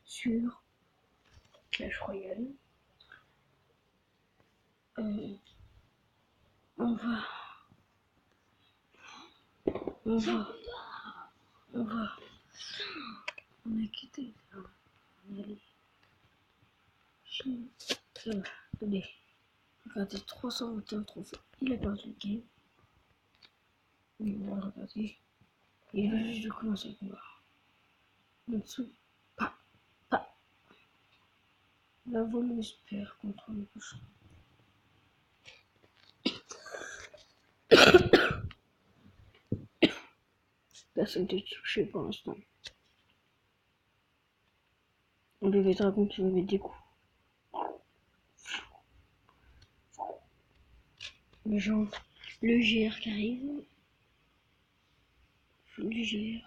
sur Clash Royale. On a quitté. Attendez. Regardez, 321 trophées. Il a perdu le game. Mais on va regarder. Il va juste de commencer le combat. En dessous. Pas. La vol espère contre le cochon. Personne n'est touché pour l'instant. On devait dragon qui me met des coups. Le genre, le GR qui arrive. Le GR.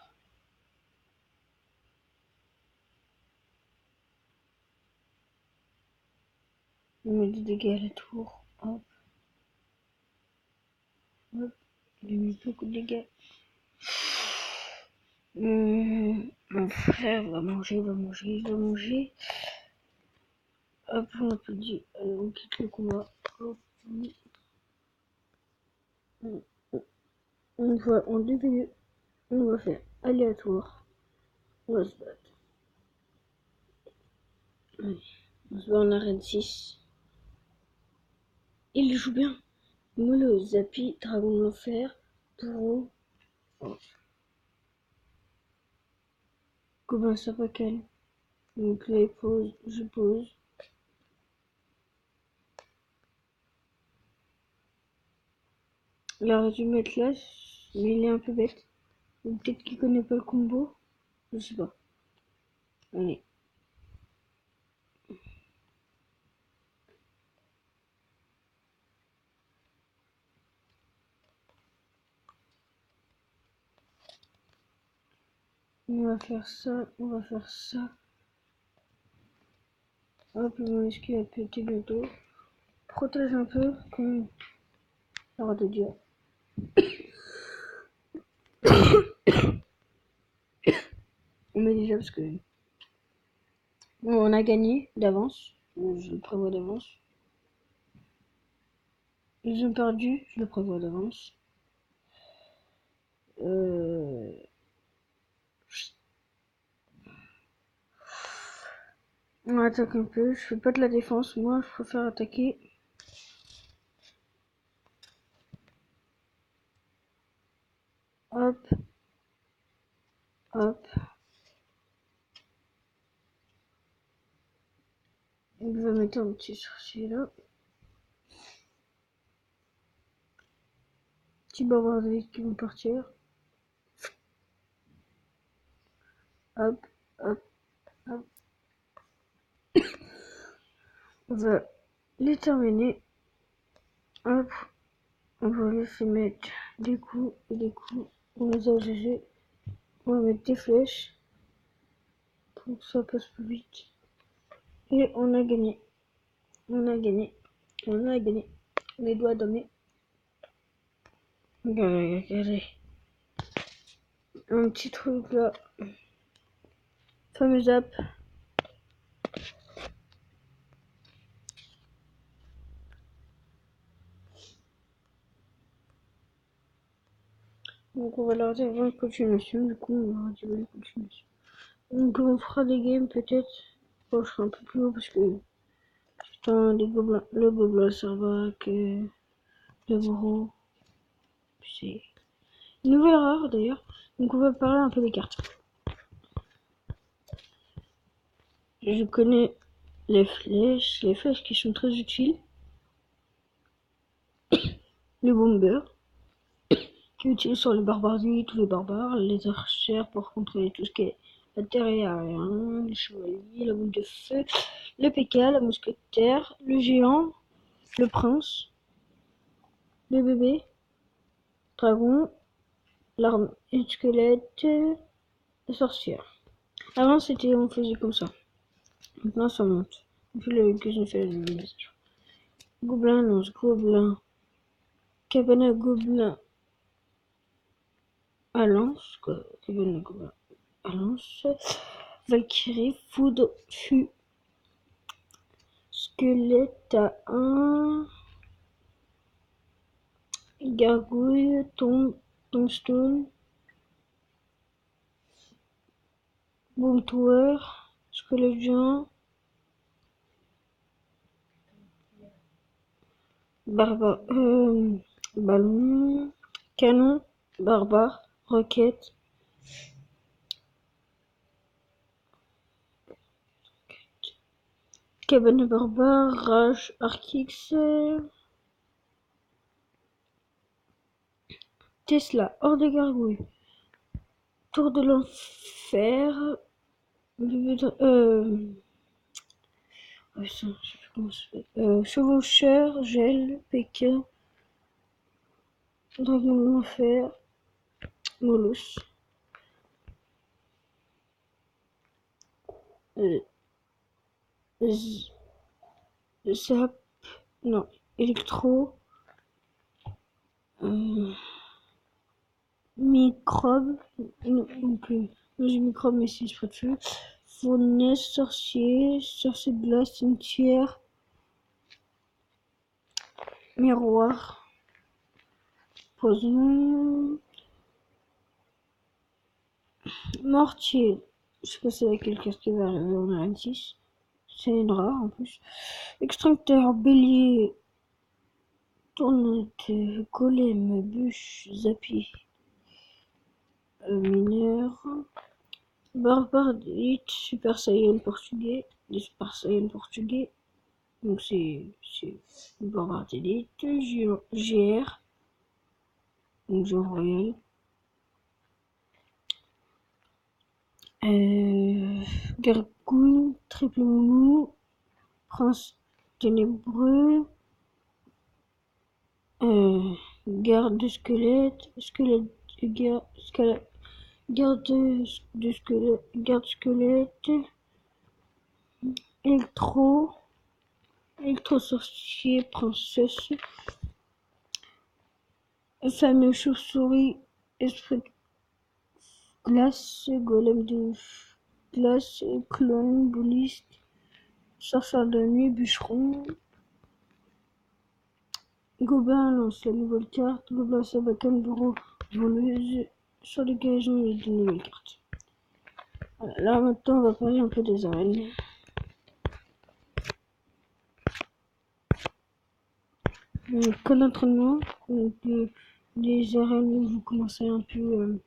On met des dégâts à la tour. Hop. Hop. Il a mis beaucoup de dégâts. Mon frère va manger. Hop, on applaudit. Allez, on quitte le combat. Hop. On va en début. On va faire aléatoire. On va se battre. Allez. On se bat en arène 6. Il joue bien. Molo, Zapi, Dragon de l'Enfer, Bourreau. Oh. Gobain Sapacal. Donc là, il pose, je pose. Il aurait dû mettre là, mais il est un peu bête. Ou peut-être qu'il connaît pas le combo. Je sais pas. Allez. On va faire ça. Hop, mon esquive a pété bientôt. Protège un peu, comme l'ordre de Dieu. On met déjà parce que bon, on a gagné d'avance. Je le prévois d'avance. Ils ont perdu, je le prévois d'avance. On attaque un peu. Je fais pas de la défense. Moi, je préfère attaquer. Hop. Il va mettre un petit sorcier là. Petit barbare qui vont partir. Hop. On va les terminer. Hop. On va laisser mettre des coups et des coups. On les a GG. On va mettre des flèches pour que ça passe plus vite. Et on a gagné. Les doigts donnés. Regardez. Un petit truc là. Fameux app. Donc on va leur dire 20 continuations. Du coup on va leur dire 20 continuations. Donc on fera des games peut-être. Bon, je serai un peu plus haut parce que putain, les gobelins, le gobelin Sarvac, le Bourreau. C'est une nouvelle rare d'ailleurs. Donc on va parler un peu des cartes. Je connais les flèches qui sont très utiles. Le bomber, qui est utile sur les barbaries, tous les barbares, les archères pour contrôler tout ce qui est la terre et aérien, les chevaliers, la boule de feu, le PK, la mousquetaire, le géant, le prince, le bébé, dragon, l'arme et le squelette, la sorcière. Avant c'était on faisait comme ça. Maintenant ça monte. Depuis que j'ai fait le message. Gobelin, lance, gobelin. Cabana gobelin. À lance, quoi. Cabana gobelin. À lance. Valkyrie, foudre, fût. Squelette à 1. Gargouille, tombstone. Boom tower. Squelette géant. Ballon. Canon. Barbare. Roquette. Cabane barbare. Rage. Archix. Tesla. Hors de gargouille. Tour de l'enfer. Je sais plus comment ça s'appelle. Chevaucheur, gel, Pékin, dragon de l'enfer, Molos. Zap, non, électro, microbe, non, donc j'ai microbe mais c'est pas de feu. Faunesse, sorcier, sorcier de glace, cimetière, miroir, poison, mortier. Je sais pas c'est laquelle carte qui va arriver en arène 6. C'est une rare en plus. Extincteur, bélier, tournette, golem, bûche, zappy, mineur, barbare d'élite, super saiyan portugais, des super saiyan portugais. Donc c'est barbare d'élite, GR, donc genre royal. Gargouille, triple moumou, prince ténébreux, garde de squelette, garde squelette, électro sorcier, princesse, fameux chauve-souris, esprit glace, golem de glace, clone, bouliste, chasseur de nuit, bûcheron, Gobin lance la nouvelle carte, Gobin Sabacane, bureau, voleuse, sur les gageons il y a de nouvelles cartes. Voilà, là maintenant on va parler un peu des arènes. Cas d'entraînement, donc les arènes où vous commencez un peu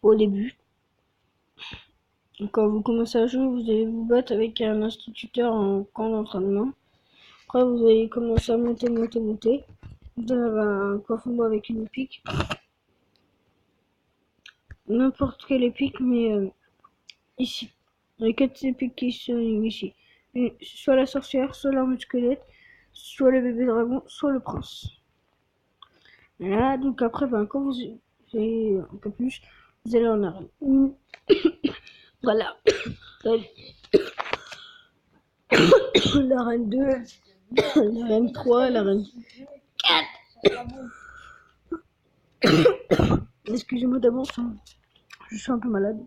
au début. Quand vous commencez à jouer, vous allez vous battre avec un instituteur en camp d'entraînement. Après, vous allez commencer à monter. Vous allez avoir un coffre avec une pique. N'importe quelle épique, mais ici. Les 4 épiques qui sont ici. Soit la sorcière, soit l'arme squelette, soit le bébé dragon, soit le prince. Voilà, donc après, quand vous avez un peu plus, vous allez en arène. Voilà. L'arène 2, l'arène 3, l'arène 4. Excusez-moi d'avance, je suis un peu malade.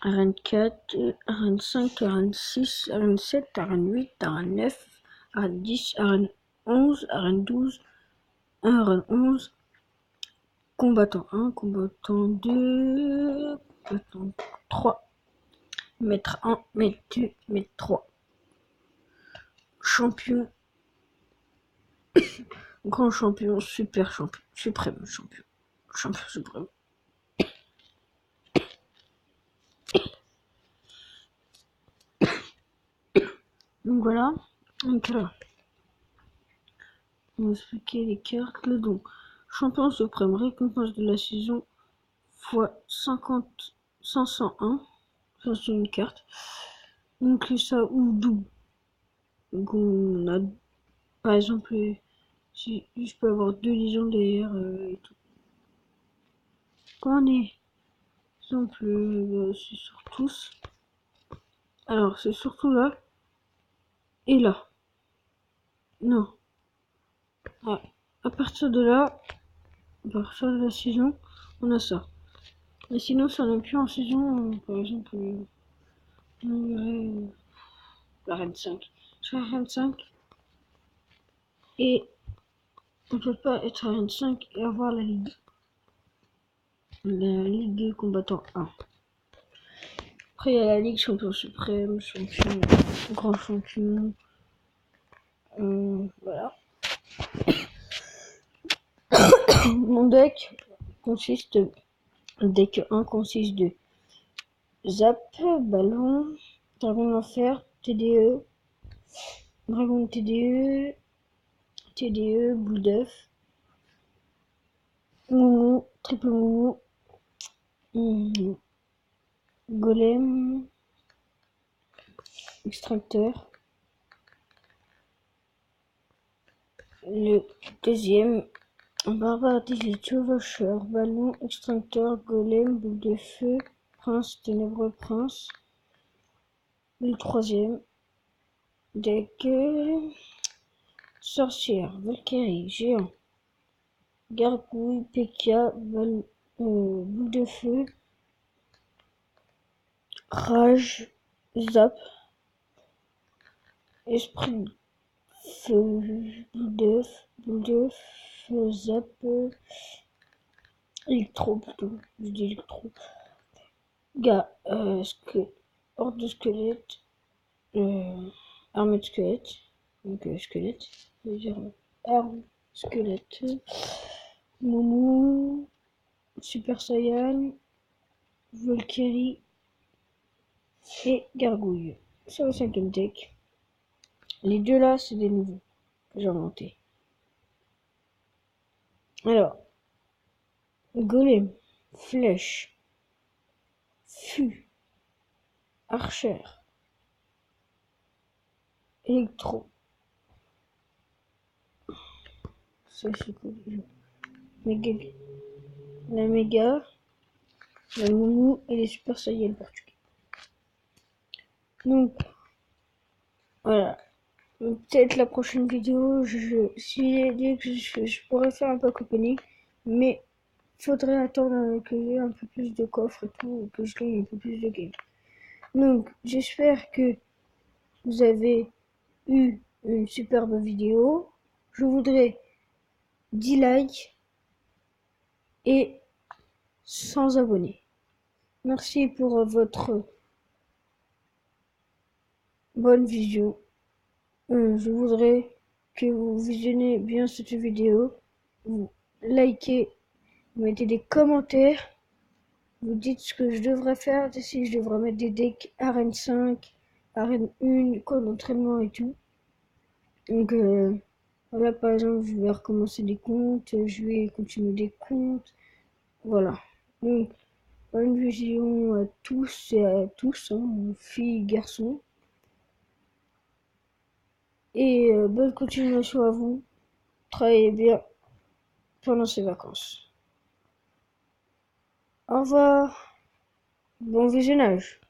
Arène 4, arène 5, arène 6, arène 7, arène 8, arène 9, arène 10, arène 11, arène 12, arène 11, combattant 1, combattant 2, combattant 3, maître 1, maître 2, maître 3, champion, grand champion, super champion, suprême champion, champion suprême. Donc voilà, donc là, on va expliquer les cartes. Le don, champion suprême, récompense de la saison x 501, ça c'est une carte. Donc ça ou double. Donc on a, par exemple, si je peux avoir 2 légendes derrière et tout. Quand on est, par exemple, c'est sur tous. Alors c'est surtout là et là. Non. Ouais. À partir de là, par ça de la saison, on a ça. Mais sinon, si on n'est plus en saison, par exemple, on dirait la Reine 5. Sur la Reine 5, et on peut pas être à Reine 5 et avoir la Ligue. La Ligue combattant 1. Après, il y a la Ligue champion suprême, champion, grand champion. Voilà. Mon deck consiste. Le deck 1 consiste de Zap, Ballon, Dragon d'Enfer, TDE, Dragon TDE, TDE, Boule d'œuf, Moumou, Triple Moumou, Golem, Extracteur. Le deuxième, Barbare des Chevaucheurs, Ballon, Extracteur, Golem, Boule de Feu, Prince, Ténébreux Prince. Le troisième, deck Sorcière, Valkyrie, Géant, Gargouille, P.K., Boule de Feu, Rage, Zap, Esprit Feu, Boule de Feu, Zap, Électro plutôt, je dis Électro. Horde de squelette, armée de squelette, donc squelette, je veux dire arme, squelette, Moumou, Super Saiyan, Valkyrie et Gargouille. C'est le cinquième deck. Les deux là, c'est des nouveaux que j'ai inventés. Alors, Golem, Flèche, Fût, Archer, Électro. Ça, c'est quoi déjà? La Méga, la Moumou et les Super Saiyan portugais. Donc, voilà. Peut-être la prochaine vidéo, si dit que je pourrais faire un pack opening, mais faudrait attendre que j'ai un peu plus de coffres et tout, que je gagne un peu plus de games. Donc, j'espère que vous avez eu une superbe vidéo. Je voudrais 10 likes et 100 abonnés. Merci pour votre bonne vision. Je voudrais que vous visionnez bien cette vidéo, vous likez, vous mettez des commentaires, vous dites ce que je devrais faire, si je devrais mettre des decks Arène 5, Arène 1, quoi d'entraînement et tout. Donc voilà, par exemple, je vais recommencer des comptes, je vais continuer des comptes, voilà. Donc, bonne vision à tous et à tous, hein, filles, garçons. Et bonne continuation à vous. Travaillez bien pendant ces vacances. Au revoir. Bon visionnage.